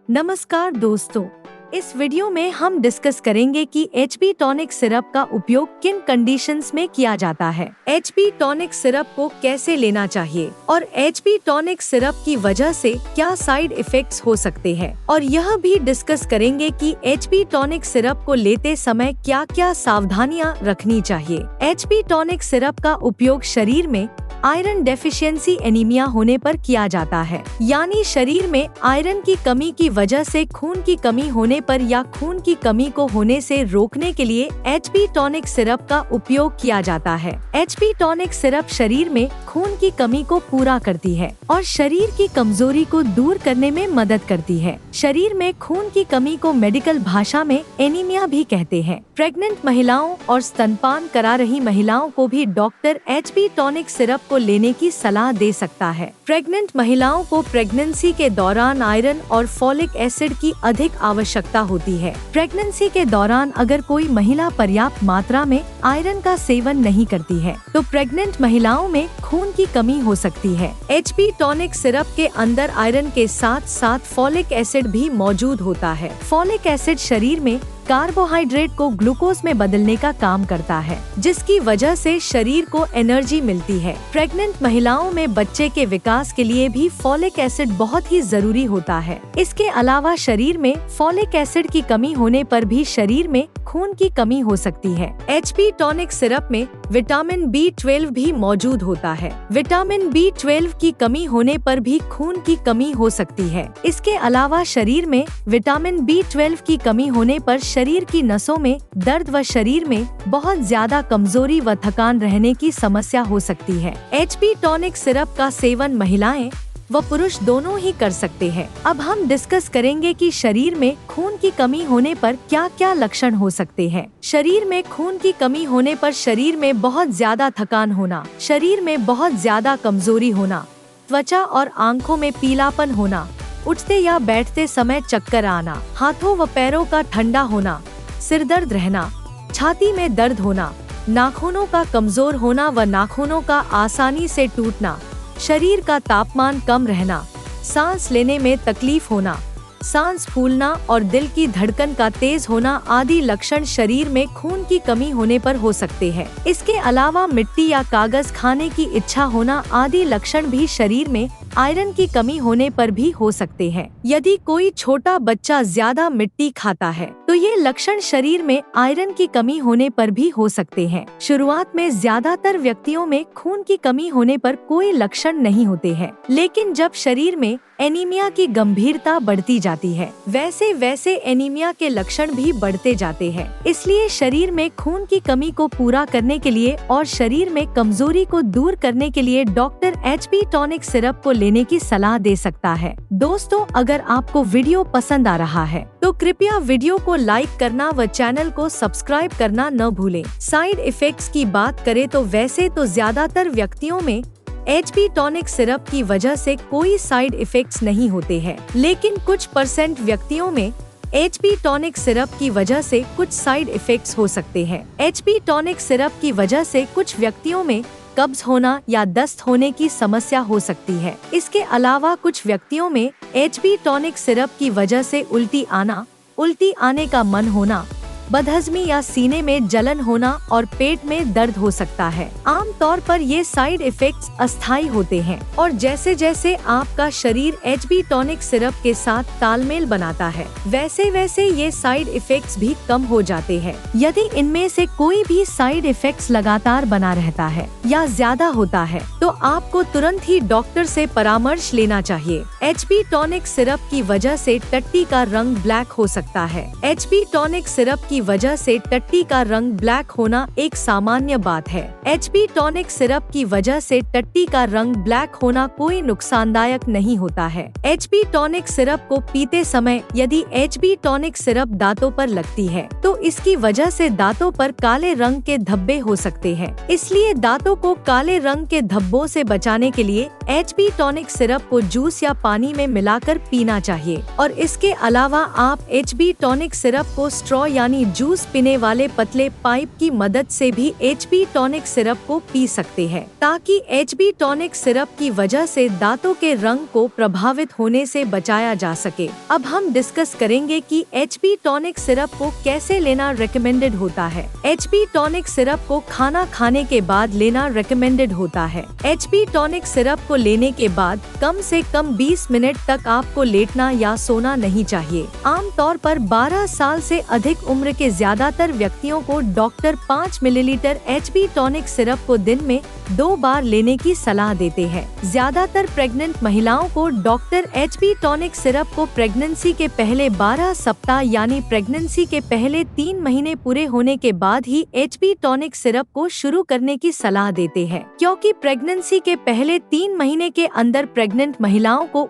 नमस्कार दोस्तों, इस वीडियो में हम डिस्कस करेंगे कि HP टॉनिक सिरप का उपयोग किन कंडीशंस में किया जाता है, HP टॉनिक सिरप को कैसे लेना चाहिए और HP टॉनिक सिरप की वजह से क्या साइड इफेक्ट्स हो सकते हैं, और यह भी डिस्कस करेंगे कि HP टॉनिक सिरप को लेते समय क्या क्या सावधानियां रखनी चाहिए। HP टॉनिक सिरप का उपयोग शरीर में आयरन डेफिशिएंसी एनीमिया होने पर किया जाता है, यानी शरीर में आयरन की कमी की वजह से खून की कमी होने पर या खून की कमी को होने से रोकने के लिए HP टॉनिक सिरप का उपयोग किया जाता है। HP टॉनिक सिरप शरीर में खून की कमी को पूरा करती है और शरीर की कमजोरी को दूर करने में मदद करती है। शरीर में खून की कमी को मेडिकल भाषा में एनीमिया भी कहते हैं। प्रेग्नेंट महिलाओं और स्तनपान करा रही महिलाओं को भी डॉक्टर HP टॉनिक सिरप को लेने की सलाह दे सकता है। प्रेग्नेंट महिलाओं को प्रेगनेंसी के दौरान आयरन और फॉलिक एसिड की अधिक आवश्यकता होती है। प्रेगनेंसी के दौरान अगर कोई महिला पर्याप्त मात्रा में आयरन का सेवन नहीं करती है तो प्रेग्नेंट महिलाओं में खून की कमी हो सकती है। HP टॉनिक सिरप के अंदर आयरन के साथ साथ फॉलिक एसिड भी मौजूद होता है। फॉलिक एसिड शरीर में कार्बोहाइड्रेट को ग्लूकोज में बदलने का काम करता है, जिसकी वजह से शरीर को एनर्जी मिलती है। प्रेग्नेंट महिलाओं में बच्चे के विकास के लिए भी फॉलिक एसिड बहुत ही जरूरी होता है। इसके अलावा शरीर में फॉलिक एसिड की कमी होने पर भी शरीर में खून की कमी हो सकती है। HP टॉनिक सिरप में विटामिन B12 भी मौजूद होता है। विटामिन B12 की कमी होने पर भी खून की कमी हो सकती है। इसके अलावा शरीर में विटामिन B12 की कमी होने पर शरीर की नसों में दर्द व शरीर में बहुत ज्यादा कमजोरी व थकान रहने की समस्या हो सकती है। HP टॉनिक सिरप का सेवन महिलाएं व पुरुष दोनों ही कर सकते हैं। अब हम डिस्कस करेंगे कि शरीर में खून की कमी होने पर क्या क्या लक्षण हो सकते हैं। शरीर में खून की कमी होने पर शरीर में बहुत ज्यादा थकान होना, शरीर में बहुत ज्यादा कमजोरी होना, त्वचा और आंखों में पीलापन होना, उठते या बैठते समय चक्कर आना, हाथों व पैरों का ठंडा होना, सिर दर्द रहना, छाती में दर्द होना, नाखूनों का कमजोर होना व नाखूनों का आसानी से टूटना, शरीर का तापमान कम रहना, सांस लेने में तकलीफ होना, सांस फूलना और दिल की धड़कन का तेज होना आदि लक्षण शरीर में खून की कमी होने पर हो सकते हैं। इसके अलावा मिट्टी या कागज खाने की इच्छा होना आदि लक्षण भी शरीर में आयरन की कमी होने पर भी हो सकते हैं। यदि कोई छोटा बच्चा ज्यादा मिट्टी खाता है तो ये लक्षण शरीर में आयरन की कमी होने पर भी हो सकते हैं। शुरुआत में ज्यादातर व्यक्तियों में खून की कमी होने पर कोई लक्षण नहीं होते हैं, लेकिन जब शरीर में एनीमिया की गंभीरता बढ़ती जाती है वैसे वैसे एनीमिया के लक्षण भी बढ़ते जाते हैं। इसलिए शरीर में खून की कमी को पूरा करने के लिए और शरीर में कमजोरी को दूर करने के लिए डॉक्टर HP टॉनिक सिरप को लेने की सलाह दे सकता है। दोस्तों, अगर आपको वीडियो पसंद आ रहा है तो कृपया वीडियो को लाइक करना व चैनल को सब्सक्राइब करना न भूलें। साइड इफेक्ट्स की बात करें तो वैसे तो ज्यादातर व्यक्तियों में HP टॉनिक सिरप की वजह से कोई साइड इफेक्ट्स नहीं होते हैं, लेकिन कुछ % व्यक्तियों में HP टॉनिक सिरप की वजह से कुछ साइड इफेक्ट्स हो सकते हैं। HP टॉनिक सिरप की वजह से कुछ व्यक्तियों में कब्ज होना या दस्त होने की समस्या हो सकती है। इसके अलावा कुछ व्यक्तियों में HP टॉनिक सिरप की वजह से उल्टी आने का मन होना, बदहजमी या सीने में जलन होना और पेट में दर्द हो सकता है। आम तौर पर ये साइड इफेक्ट्स अस्थायी होते हैं और जैसे जैसे आपका शरीर HP टॉनिक सिरप के साथ तालमेल बनाता है वैसे वैसे ये साइड इफेक्ट्स भी कम हो जाते हैं। यदि इनमें से कोई भी साइड इफेक्ट्स लगातार बना रहता है या ज्यादा होता है तो आपको तुरंत ही डॉक्टर से परामर्श लेना चाहिए। HP टॉनिक सिरप की वजह से टट्टी का रंग ब्लैक हो सकता है। HP टॉनिक सिरप की वजह से टट्टी का रंग ब्लैक होना एक सामान्य बात है। HP टॉनिक सिरप की वजह से टट्टी का रंग ब्लैक होना कोई नुकसानदायक नहीं होता है। HP टॉनिक सिरप को पीते समय यदि HP टॉनिक सिरप दांतों पर लगती है तो इसकी वजह से दांतों पर काले रंग के धब्बे हो सकते हैं। इसलिए दांतों को काले रंग के धब्बों से बचाने के लिए HP टॉनिक सिरप को जूस या पानी में मिलाकर पीना चाहिए। और इसके अलावा आप HP टॉनिक सिरप को स्ट्रॉ यानी जूस पीने वाले पतले पाइप की मदद से भी HB टॉनिक सिरप को पी सकते हैं, ताकि HB टॉनिक सिरप की वजह से दांतों के रंग को प्रभावित होने से बचाया जा सके। अब हम डिस्कस करेंगे कि HB टॉनिक सिरप को कैसे लेना रिकमेंडेड होता है। HB टॉनिक सिरप को खाना खाने के बाद लेना रिकमेंडेड होता है। HB टॉनिक सिरप को लेने के बाद कम से कम 20 मिनट तक आपको लेटना या सोना नहीं चाहिए। आमतौर पर 12 साल से अधिक उम्र के ज्यादातर व्यक्तियों को doctor 5 millilitre HB tonic syrup को दिन में 2 बार लेने की सलाह देते हैं। ज्यादातर प्रेग्नेंट महिलाओं को डॉक्टर HB टॉनिक सिरप को प्रेगनेंसी के पहले 12 सप्ताह यानी प्रेगनेंसी के पहले 3 महीने पूरे होने के बाद ही HB टॉनिक सिरप को शुरू करने की सलाह देते हैं, क्योंकि प्रेगनेंसी के पहले 3 महीने के अंदर प्रेग्नेंट महिलाओं को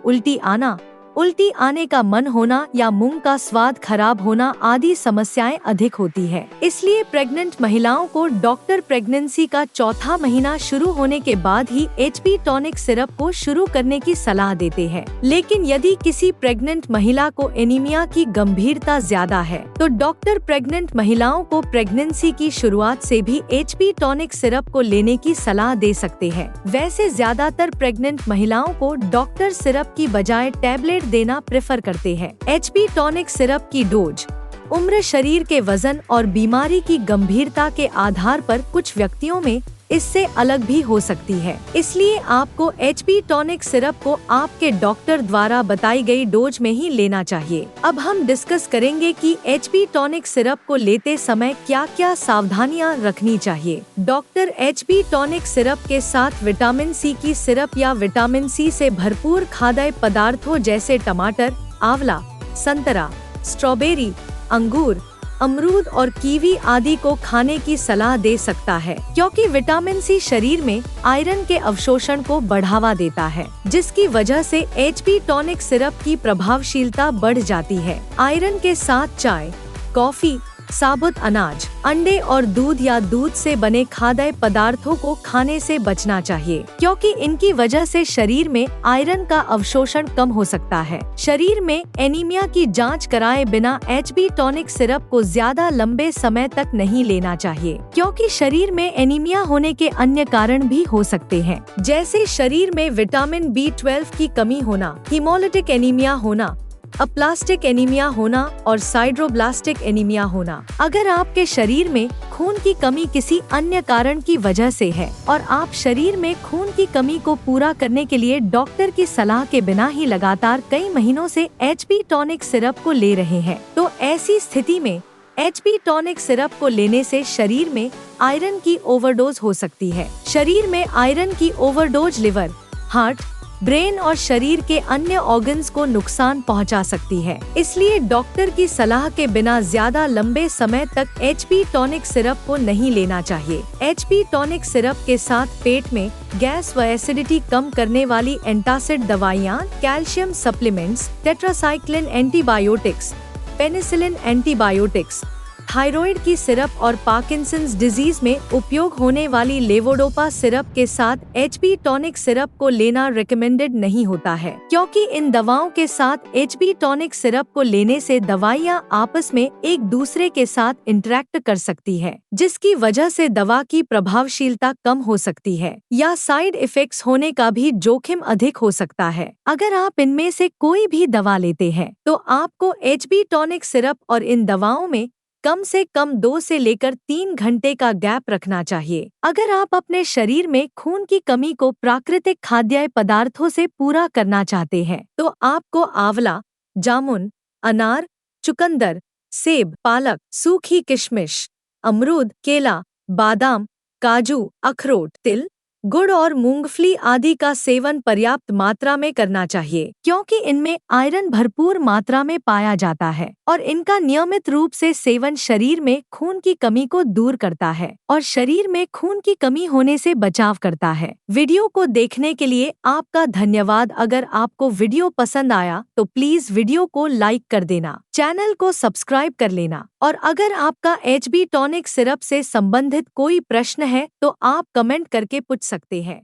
उल्टी आने का मन होना या मुंह का स्वाद खराब होना आदि समस्याएं अधिक होती है। इसलिए प्रेग्नेंट महिलाओं को डॉक्टर प्रेगनेंसी का चौथा महीना शुरू होने के बाद ही HB टॉनिक सिरप को शुरू करने की सलाह देते हैं। लेकिन यदि किसी प्रेग्नेंट महिला को एनीमिया की गंभीरता ज्यादा है तो डॉक्टर प्रेग्नेंट महिलाओं को प्रेगनेंसी की शुरुआत से भी HB टॉनिक सिरप को लेने की सलाह दे सकते हैं। वैसे ज्यादातर प्रेग्नेंट महिलाओं को डॉक्टर सिरप की बजाय टैबलेट देना प्रेफर करते हैं। HB टॉनिक सिरप की डोज उम्र, शरीर के वजन और बीमारी की गंभीरता के आधार पर कुछ व्यक्तियों में इससे अलग भी हो सकती है। इसलिए आपको HB टॉनिक सिरप को आपके डॉक्टर द्वारा बताई गई डोज में ही लेना चाहिए। अब हम डिस्कस करेंगे कि HB टॉनिक सिरप को लेते समय क्या क्या सावधानियां रखनी चाहिए। डॉक्टर HB टॉनिक सिरप के साथ विटामिन C की सिरप या विटामिन C से भरपूर खाद्य पदार्थों जैसे टमाटर, आंवला, संतरा, स्ट्रॉबेरी, अंगूर, अमरूद और कीवी आदि को खाने की सलाह दे सकता है, क्योंकि विटामिन C शरीर में आयरन के अवशोषण को बढ़ावा देता है, जिसकी वजह से HB टॉनिक सिरप की प्रभावशीलता बढ़ जाती है। आयरन के साथ चाय, कॉफी, साबुत अनाज, अंडे और दूध या दूध से बने खाद्य पदार्थों को खाने से बचना चाहिए, क्योंकि इनकी वजह से शरीर में आयरन का अवशोषण कम हो सकता है। शरीर में एनीमिया की जांच कराए बिना HB टॉनिक सिरप को ज्यादा लंबे समय तक नहीं लेना चाहिए, क्योंकि शरीर में एनीमिया होने के अन्य कारण भी हो सकते हैं, जैसे शरीर में विटामिन B12 की कमी होना, हीमोलिटिक एनीमिया होना, अप्लास्टिक एनीमिया होना और साइड्रोब्लास्टिक एनीमिया होना। अगर आपके शरीर में खून की कमी किसी अन्य कारण की वजह से है और आप शरीर में खून की कमी को पूरा करने के लिए डॉक्टर की सलाह के बिना ही लगातार कई महीनों से HB टॉनिक सिरप को ले रहे हैं, तो ऐसी स्थिति में HB टॉनिक सिरप को लेने से शरीर में आयरन की ओवरडोज हो सकती है। शरीर में आयरन की ओवरडोज लिवर, हार्ट, ब्रेन और शरीर के अन्य ऑर्गन्स को नुकसान पहुंचा सकती है। इसलिए डॉक्टर की सलाह के बिना ज्यादा लंबे समय तक HB टॉनिक सिरप को नहीं लेना चाहिए। HB टॉनिक सिरप के साथ पेट में गैस व एसिडिटी कम करने वाली एंटासिड दवाइयाँ, calcium supplements, tetracycline antibiotics, penicillin antibiotics, thyroid की सिरप और पार्किंसंस डिजीज में उपयोग होने वाली लेवोडोपा सिरप के साथ HB टॉनिक सिरप को लेना रिकमेंडेड नहीं होता है, क्योंकि इन दवाओं के साथ HB टॉनिक सिरप को लेने से दवाइयां आपस में एक दूसरे के साथ इंटरेक्ट कर सकती है, जिसकी वजह से दवा की प्रभावशीलता कम हो सकती है या साइड इफेक्ट्स होने का भी जोखिम अधिक हो सकता है। अगर आप इनमें से कोई भी दवा लेते हैं तो आपको HB टॉनिक सिरप और इन दवाओं में कम से कम 2 से लेकर 3 घंटे का गैप रखना चाहिए। अगर आप अपने शरीर में खून की कमी को प्राकृतिक खाद्य पदार्थों से पूरा करना चाहते हैं तो आपको आंवला, जामुन, अनार, चुकंदर, सेब, पालक, सूखी किशमिश, अमरूद, केला, बादाम, काजू, अखरोट, तिल, गुड़ और मूंगफली आदि का सेवन पर्याप्त मात्रा में करना चाहिए, क्योंकि इनमें आयरन भरपूर मात्रा में पाया जाता है और इनका नियमित रूप से सेवन शरीर में खून की कमी को दूर करता है और शरीर में खून की कमी होने से बचाव करता है। वीडियो को देखने के लिए आपका धन्यवाद। अगर आपको वीडियो पसंद आया तो प्लीज वीडियो को लाइक कर देना, चैनल को सब्सक्राइब कर लेना और अगर आपका HB टॉनिक सिरप से संबंधित कोई प्रश्न है तो आप कमेंट करके पूछ सकते हैं।